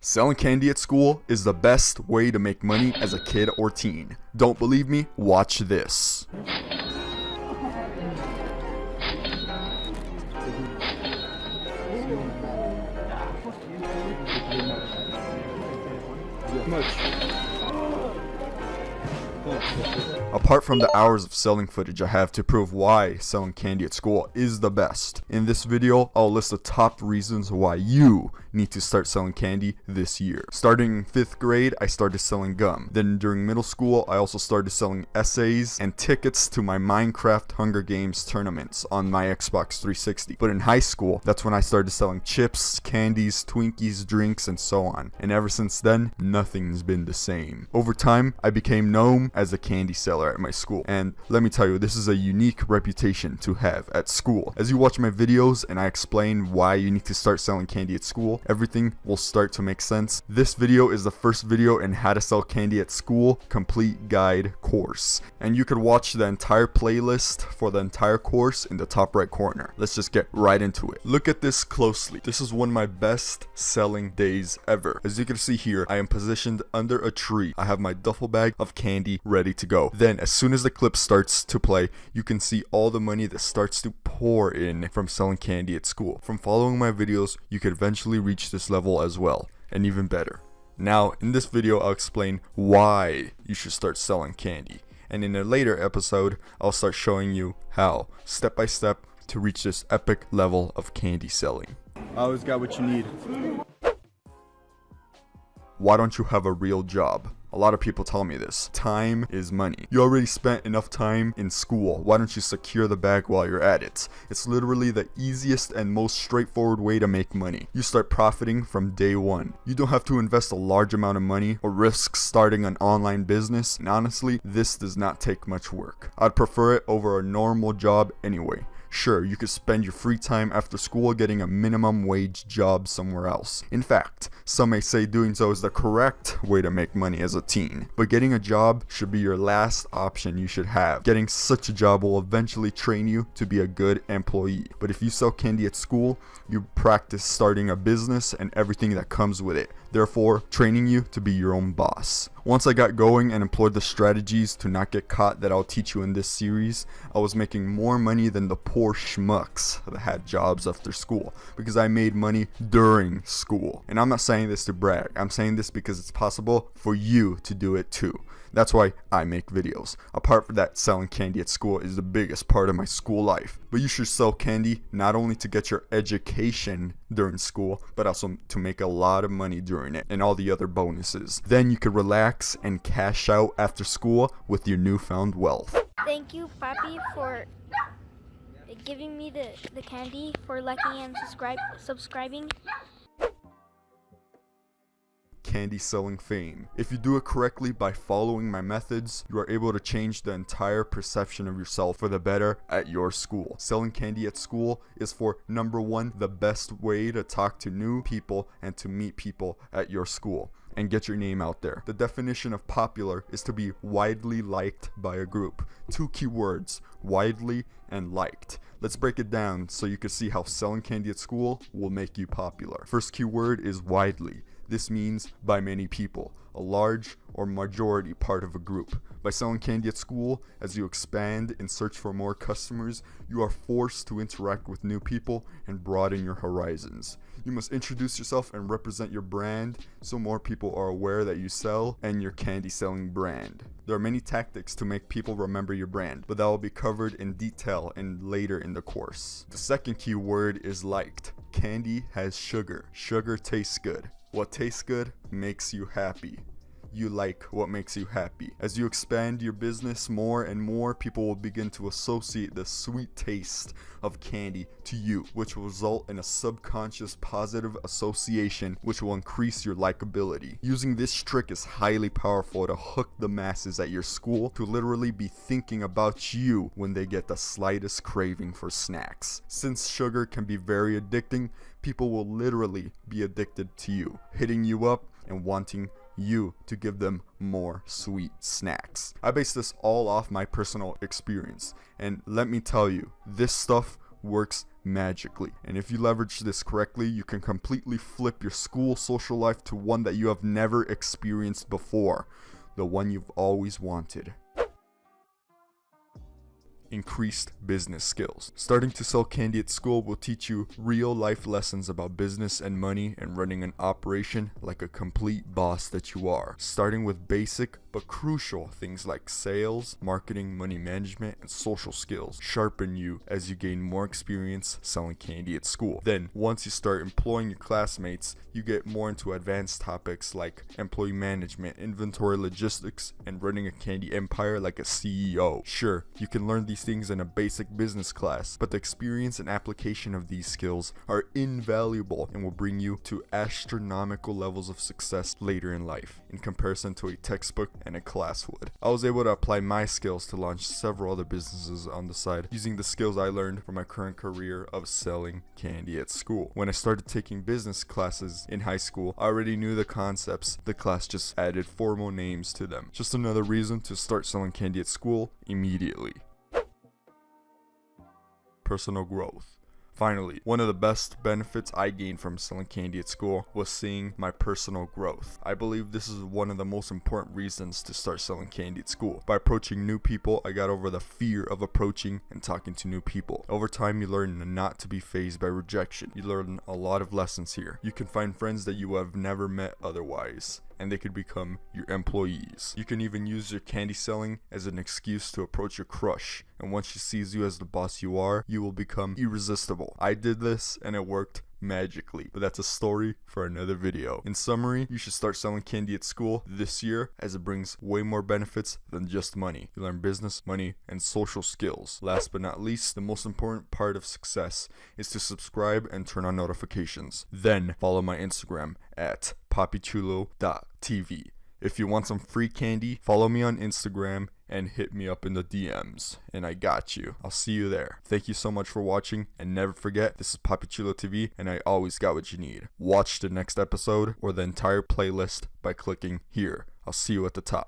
Selling candy at school is the best way to make money as a kid or teen. Don't believe me? Watch this. Apart from the hours of selling footage I have to prove why selling candy at school is the best, in this video I'll list the top reasons why you need to start selling candy this year. Starting in 5th grade, I started selling gum. Then during middle school, I also started selling essays and tickets to my Minecraft Hunger Games tournaments on my Xbox 360. But in high school, that's when I started selling chips, candies, Twinkies, drinks, and so on. And ever since then, nothing's been the same. Over time, I became known as a candy seller at my school. And let me tell you, this is a unique reputation to have at school. As you watch my videos and I explain why you need to start selling candy at school, everything will start to make sense. This video is the first video in how to sell candy at school complete guide course. And you could watch the entire playlist for the entire course in the top right corner. Let's just get right into it. Look at this closely. This is one of my best selling days ever. As you can see here, I am positioned under a tree. I have my duffel bag of candy ready to go. Then as soon as the clip starts to play, you can see all the money that starts to pour in from selling candy at school. From following my videos, you could eventually reach this level as well, and even better. Now, in this video, I'll explain why you should start selling candy. And in a later episode, I'll start showing you how, step by step, to reach this epic level of candy selling. I always got what you need. Why don't you have a real job? A lot of people tell me this. Time is money. You already spent enough time in school. Why don't you secure the bag while you're at it? It's literally the easiest and most straightforward way to make money. You start profiting from day one. You don't have to invest a large amount of money or risk starting an online business. And honestly, this does not take much work. I'd prefer it over a normal job anyway. Sure, you could spend your free time after school getting a minimum wage job somewhere else. In fact, some may say doing so is the correct way to make money as a teen. But getting a job should be your last option you should have. Getting such a job will eventually train you to be a good employee. But if you sell candy at school, you practice starting a business and everything that comes with it, therefore training you to be your own boss. Once I got going and employed the strategies to not get caught that I'll teach you in this series, I was making more money than the poor schmucks that had jobs after school, because I made money during school. And I'm not saying this to brag, I'm saying this because it's possible for you to do it too. That's why I make videos. Apart from that, selling candy at school is the biggest part of my school life. But you should sell candy not only to get your education during school, but also to make a lot of money during it and all the other bonuses. Then you could relax and cash out after school with your newfound wealth. Thank you, Papi, for giving me the candy, for liking and subscribing. Candy selling fame. If you do it correctly by following my methods, you are able to change the entire perception of yourself for the better at your school. Selling candy at school is for number one, the best way to talk to new people and to meet people at your school and get your name out there. The definition of popular is to be widely liked by a group. Two key words, widely and liked. Let's break it down so you can see how selling candy at school will make you popular. First key word is widely. This means by many people, a large or majority part of a group. By selling candy at school, as you expand and search for more customers, you are forced to interact with new people and broaden your horizons. You must introduce yourself and represent your brand so more people are aware that you sell and your candy selling brand. There are many tactics to make people remember your brand, but that will be covered in detail and later in the course. The second key word is liked. Candy has sugar. Sugar tastes good. What tastes good makes you happy. You like what makes you happy. As you expand your business more and more, people will begin to associate the sweet taste of candy to you, which will result in a subconscious positive association which will increase your likability. Using this trick is highly powerful to hook the masses at your school to literally be thinking about you when they get the slightest craving for snacks. Since sugar can be very addicting, people will literally be addicted to you, hitting you up and wanting you to give them more sweet snacks. I base this all off my personal experience, and let me tell you, this stuff works magically. And if you leverage this correctly, you can completely flip your school social life to one that you have never experienced before, the one you've always wanted. Increased business skills. Starting to sell candy at school will teach you real life lessons about business and money and running an operation like a complete boss that you are. Starting with basic but crucial things like sales, marketing, money management, and social skills sharpen you as you gain more experience selling candy at school. Then, once you start employing your classmates, you get more into advanced topics like employee management, inventory logistics, and running a candy empire like a CEO. Sure, you can learn these things in a basic business class, but the experience and application of these skills are invaluable and will bring you to astronomical levels of success later in life in comparison to a textbook and a class would. I was able to apply my skills to launch several other businesses on the side using the skills I learned from my current career of selling candy at school. When I started taking business classes in high school, I already knew the concepts. The class just added formal names to them. Just another reason to start selling candy at school immediately. Personal growth. Finally, one of the best benefits I gained from selling candy at school was seeing my personal growth. I believe this is one of the most important reasons to start selling candy at school. By approaching new people, I got over the fear of approaching and talking to new people. Over time, you learn not to be fazed by rejection. You learn a lot of lessons here. You can find friends that you have never met otherwise, and they could become your employees. You can even use your candy selling as an excuse to approach your crush, and once she sees you as the boss you are, you will become irresistible. I did this and it worked magically, but that's a story for another video. In summary, you should start selling candy at school this year as it brings way more benefits than just money. You learn business, money, and social skills. Last but not least, the most important part of success is to subscribe and turn on notifications. Then follow my Instagram at PapiChuloTV. If you want some free candy, follow me on Instagram and hit me up in the DMs, and I got you. I'll see you there. Thank you so much for watching, and never forget, this is PapiChuloTV, and I always got what you need. Watch the next episode or the entire playlist by clicking here. I'll see you at the top.